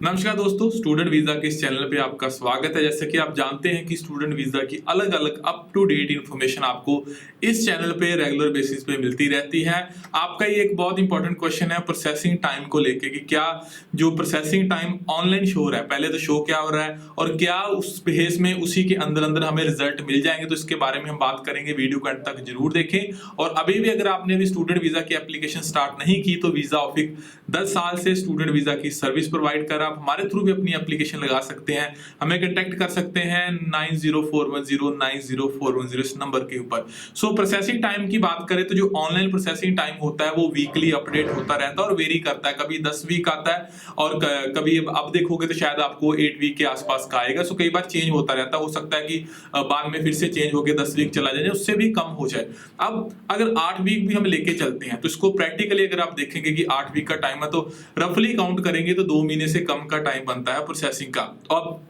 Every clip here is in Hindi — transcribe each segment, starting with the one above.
नमस्कार दोस्तों, स्टूडेंट वीजा के इस चैनल पे आपका स्वागत है। जैसे कि आप जानते हैं कि स्टूडेंट वीजा की अलग अलग अप टू डेट इन्फॉर्मेशन आपको इस चैनल पे रेगुलर बेसिस पे मिलती रहती है। आपका ये एक बहुत इंपॉर्टेंट क्वेश्चन है प्रोसेसिंग टाइम को लेके कि क्या जो प्रोसेसिंग टाइम ऑनलाइन शो हो रहा है, पहले तो शो क्या हो रहा है और क्या उस बेस में उसी के अंदर अंदर हमें रिजल्ट मिल जाएंगे। तो इसके बारे में हम बात करेंगे, वीडियो को अंत तक जरूर देखें। और अभी भी अगर आपने अभी स्टूडेंट वीजा की एप्लीकेशन स्टार्ट नहीं की तो वीजा ऑफिस 10 साल से स्टूडेंट वीजा की सर्विस प्रोवाइड कर, आप हमारे थ्रू भी अपनी एप्लीकेशन लगा सकते हैं। हमें कांटेक्ट कर सकते हैं 9041090410 इस नंबर के ऊपर। सो प्रोसेसिंग टाइम की बात करें तो जो ऑनलाइन प्रोसेसिंग टाइम होता है वो वीकली अपडेट होता रहता है और वेरी करता है। कभी 10 वीक आता है और कभी अब देखोगे तो शायद आपको 8 वीक के आसपास का आएगा। सो कई बार चेंज होता रहता है, हो सकता है कि बाद में फिर से चेंज होकर 10 वीक चला जाए, उससे भी कम हो जाए। अब अगर 8 वीक भी हम लेके चलते हैं तो इसको प्रैक्टिकली अगर आप देखेंगे कि 8 वीक का टाइम है तो रफली काउंट करेंगे तो 2 महीने से कम का टाइम बनता है प्रोसेसिंग का। अब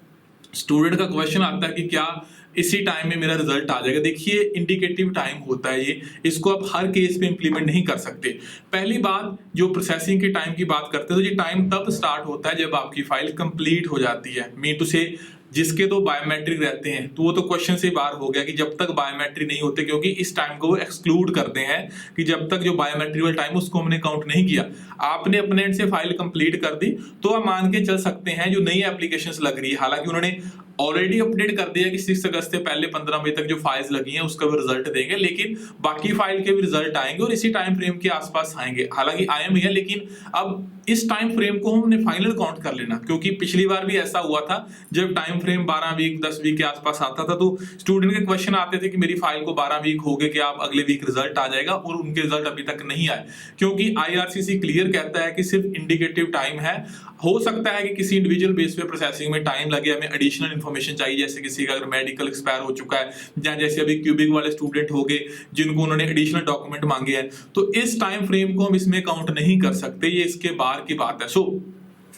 स्टूडेंट का क्वेश्चन आता है कि क्या इसी टाइम में मेरा रिजल्ट आ जाएगा। देखिए, इंडिकेटिव टाइम होता है ये, इसको आप हर केस पे इंप्लीमेंट नहीं कर सकते। पहली बात, जो प्रोसेसिंग के टाइम की बात करते हैं तो ये टाइम तब स्टार्ट होता है जब आपकी फाइल कंप्लीट हो जाती है। मीन टू से जिसके तो बायोमेट्रिक रहते हैं तो वो तो क्वेश्चन से बाहर हो गया कि जब तक बायोमेट्रिक नहीं होते, क्योंकि इस टाइम को वो एक्सक्लूड करते हैं कि जब तक जो बायोमेट्रिक वाला टाइम उसको हमने काउंट नहीं किया। आपने अपने एंड से फाइल कंप्लीट कर दी तो आप मान के चल सकते हैं जो नई एप्लीकेशंस लग रही है, हालांकि उन्होंने ऑलरेडी अपडेट कर दिया कि 6 अगस्त से पहले 15 मई तक जो फाइल्स लगी हैं उसका भी रिजल्ट देंगे, लेकिन बाकी फाइल के भी रिजल्ट आएंगे और इसी टाइम फ्रेम के आसपास आएंगे। हालांकि आए भी है, लेकिन अब इस टाइम फ्रेम को हमने फाइनल काउंट कर लेना, क्योंकि पिछली बार भी ऐसा हुआ था जब टाइम फ्रेम 12 वीक 10 वीक के आसपास आता था तो स्टूडेंट के क्वेश्चन आते थे कि मेरी फाइल को 12 वीक हो गए, कि आप अगले वीक रिजल्ट आ जाएगा, और उनके रिजल्ट अभी तक नहीं आए। क्योंकि आईआरसीसी क्लियर कहता है कि सिर्फ इंडिकेटिव टाइम है। हो सकता है कि किसी इंडिविजुअल बेस पे प्रोसेसिंग में टाइम लगे, हमें एडिशनल इन्फॉर्मेशन चाहिए, जैसे किसी का अगर मेडिकल एक्सपायर हो चुका है, या जैसे अभी क्यूबिक वाले स्टूडेंट हो गए जिनको उन्होंने एडिशनल डॉक्यूमेंट मांगे हैं, तो इस टाइम फ्रेम को हम इसमें काउंट नहीं कर सकते, ये इसके बाहर की बात है। सो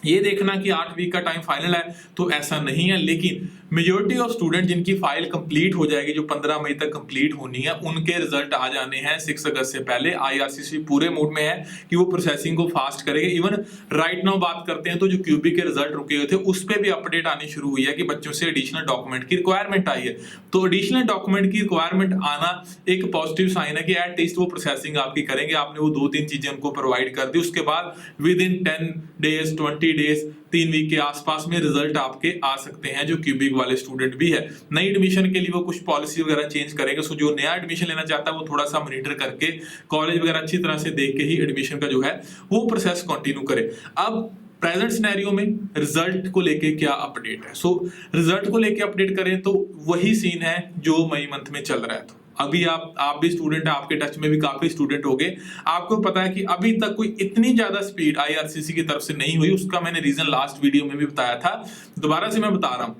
ये देखना कि 8 वीक का टाइम फाइनल है तो ऐसा नहीं है, लेकिन मेजॉरिटी ऑफ स्टूडेंट जिनकी फाइल कंप्लीट हो जाएगी, जो 15 मई तक कंप्लीट होनी है, उनके रिजल्ट आ जाने हैं 6 अगस्त से पहले। आईआरसीसी पूरे मूड में है कि वो प्रोसेसिंग को फास्ट करेगा। इवन राइट नाउ बात करते हैं तो जो क्यूबिक के रिजल्ट रुके हुए थे उस पर भी अपडेट आनी शुरू हुई है कि बच्चों से एडिशनल डॉक्यूमेंट की रिक्वायरमेंट आई है। तो एडिशनल डॉक्यूमेंट की रिक्वायरमेंट आना एक पॉजिटिव साइन है कि एटलीस्ट वो प्रोसेसिंग आपकी करेंगे। आपने वो 2-3 चीजें उनको प्रोवाइड कर दी, उसके बाद with in 10 days 20 days 3 week के आसपास में रिजल्ट आपके आ सकते हैं, जो क्यूबिक वाले स्टूडेंट भी है। नई एडमिशन के लिए वो कुछ पॉलिसी वगैरह चेंज करेंगे। सो जो नया एडमिशन लेना चाहता है वो थोड़ा सा मॉनिटर करके कॉलेज वगैरह अच्छी तरह से देख के ही एडमिशन का जो है वो प्रोसेस कंटिन्यू करे। अब प्रेजेंट सिनेरियो में रिजल्ट को लेके क्या अपडेट है? सो रिजल्ट को लेके अपडेट करें तो वही सीन है जो मई मंथ में चल रहा है। तो अभी आप भी स्टूडेंट है, आपके टच में भी काफी स्टूडेंट हो गए, आपको पता है कि अभी तक कोई इतनी ज्यादा स्पीड आईआरसीसी की तरफ से नहीं हुई। उसका मैंने रीजन लास्ट वीडियो में भी बताया था, दोबारा से मैं बता रहा हूं।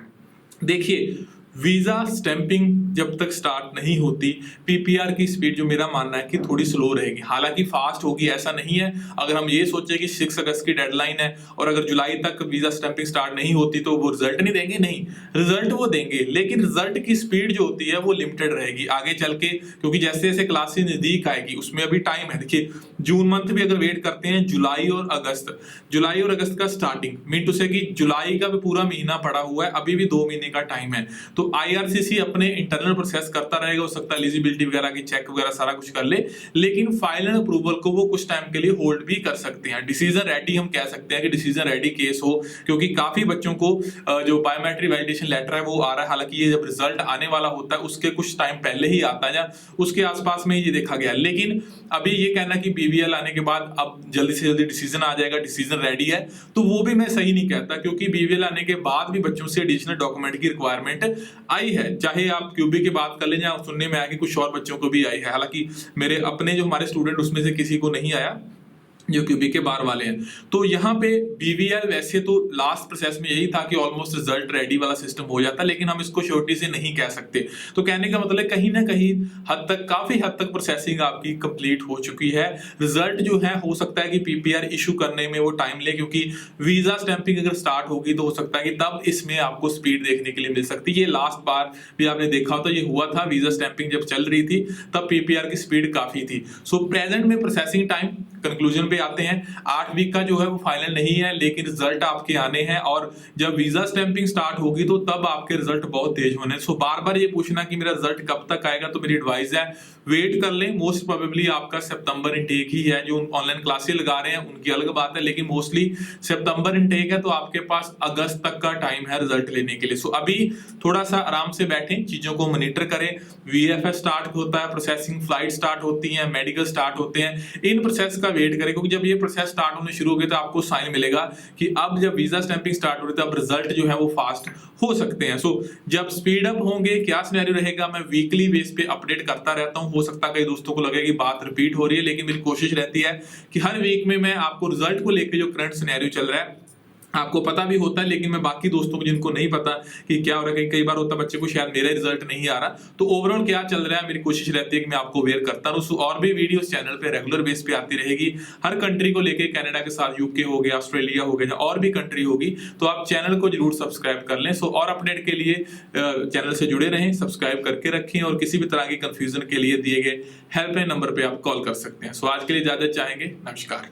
देखिए, वीजा स्टैंपिंग जब तक स्टार्ट नहीं होती, पीपीआर की स्पीड जो मेरा मानना है कि थोड़ी स्लो रहेगी। हालांकि फास्ट होगी ऐसा नहीं है। अगर हम ये सोचे कि 6 अगस्त की डेडलाइन है और अगर जुलाई तक वीजा स्टैंपिंग स्टार्ट नहीं होती तो वो रिजल्ट नहीं देंगे, नहीं, रिजल्ट वो देंगे, लेकिन रिजल्ट की स्पीड जो होती है वो लिमिटेड रहेगी आगे चल के, क्योंकि जैसे जैसे क्लासेस नजदीक आएगी उसमें अभी टाइम है। देखिए, जून मंथ भी अगर वेट करते हैं, जुलाई और अगस्त का स्टार्टिंग, मीन टू से कि जुलाई का भी पूरा महीना पड़ा हुआ है, अभी भी 2 महीने का टाइम है। तो आईआरसीसी अपने इंटरनल प्रोसेस करता रहेगा, हो सकता है एलिजिबिलिटी वगैरह की चेक वगैरह सारा कुछ कर ले, लेकिन फाइनल अप्रूवल को वो कुछ टाइम के लिए होल्ड भी कर सकते हैं। डिसीजन रेडी हम कह सकते हैं कि डिसीजन रेडी केस हो, क्योंकि काफी बच्चों को जो बायोमेट्रिक वैलिडेशन लेटर है वो आ रहा है। हालांकि ये जब रिजल्ट आने वाला होता है उसके कुछ टाइम पहले ही आता है, या उसके आसपास में ये देखा गया। लेकिन अभी ये कहना कि बीवीएल आने के बाद अब जल्दी से जल्दी डिसीजन आ जाएगा, डिसीजन रेडी है, तो वो भी मैं सही नहीं कहता, क्योंकि बीवीएल आने के बाद भी बच्चों से एडिशनल डॉक्यूमेंट की रिक्वायरमेंट आई है। चाहे आप क्यूबी की बात कर लें, या सुनने में आया कि कुछ और बच्चों को भी आई है। हालांकि मेरे अपने जो हमारे स्टूडेंट उसमें से किसी को नहीं आया जो क्यूबी के बाहर वाले हैं। तो यहाँ पे बीवीएल वैसे तो लास्ट प्रोसेस में यही था कि ऑलमोस्ट रिजल्ट रेडी वाला सिस्टम हो जाता, लेकिन हम इसको श्योरिटी से नहीं कह सकते। तो कहने का मतलब कहीं ना कहीं हद तक, काफी हद तक प्रोसेसिंग आपकी कंप्लीट हो चुकी है। रिजल्ट जो है हो सकता है कि पीपीआर इशू करने में वो टाइम ले, क्योंकि वीजा स्टैंपिंग अगर स्टार्ट होगी तो हो सकता है कि तब इसमें आपको स्पीड देखने के लिए मिल सकती है। ये लास्ट बार भी आपने देखा तो ये हुआ था, वीजा स्टैंपिंग जब चल रही थी तब पीपीआर की स्पीड काफी थी। सो प्रेजेंट में प्रोसेसिंग टाइम कंक्लूजन पे आते हैं। 8 वीक का जो है वो फाइनल नहीं है, लेकिन रिजल्ट आपके आने हैं और जब वीजा स्टैंपिंग स्टार्ट होगी तो तब आपके रिजल्ट बहुत तेज होने। सो बार बार ये पूछना कि मेरा रिजल्ट कब तक आएगा, तो मेरी एडवाइस है वेट कर लें। मोस्ट प्रोबेबली आपका सितंबर इनटेक ही है। जो ऑनलाइन क्लासेस लगा रहे हैं उनकी अलग बात है, लेकिन मोस्टली सितंबर इनटेक है, तो आपके पास अगस्त तक का टाइम है रिजल्ट लेने के लिए। सो अभी थोड़ा सा आराम से बैठें, चीजों को मॉनिटर करें। वीएफएस स्टार्ट होता है, प्रोसेसिंग फ्लाइट स्टार्ट होती है, मेडिकल स्टार्ट होते हैं, इन प्रोसेस का वेट करें, क्योंकि जब ये प्रोसेस स्टार्ट होने शुरू हो गए तो आपको साइन मिलेगा कि अब जब वीजा स्टैंपिंग स्टार्ट हो रही है तो अब रिजल्ट जो है वो फास्ट हो सकते हैं। सो जब स्पीड अप होंगे, क्या सिनेरियो रहेगा, मैं वीकली बेस पे अपडेट करता रहता हूं। हो सकता है कई दोस्तों को लगे कि बात रिपीट हो रही है, लेकिन मेरी कोशिश रहती है कि हर वीक में मैं आपको रिजल्ट को लेकर जो करंट सिनेरियो चल रहा है आपको पता भी होता है, लेकिन मैं बाकी दोस्तों को जिनको नहीं पता कि क्या हो रहा है, कई बार होता है बच्चे को शायद मेरा रिजल्ट नहीं आ रहा, तो ओवरऑल क्या चल रहा है मेरी कोशिश रहती है कि मैं आपको अवेयर करता रहूं। और भी वीडियोस चैनल पे रेगुलर बेस पे आती रहेगी, हर कंट्री को लेके, कनाडा के साथ यूके हो गया, ऑस्ट्रेलिया हो गया, और भी कंट्री होगी, तो आप चैनल को जरूर सब्सक्राइब कर लें। और अपडेट के लिए चैनल से जुड़े रहें, सब्सक्राइब करके रखें, और किसी भी तरह की कंफ्यूजन के लिए दिए गए हेल्पलाइन नंबर पे आप कॉल कर सकते हैं। आज के लिए इजाजत चाहेंगे, नमस्कार।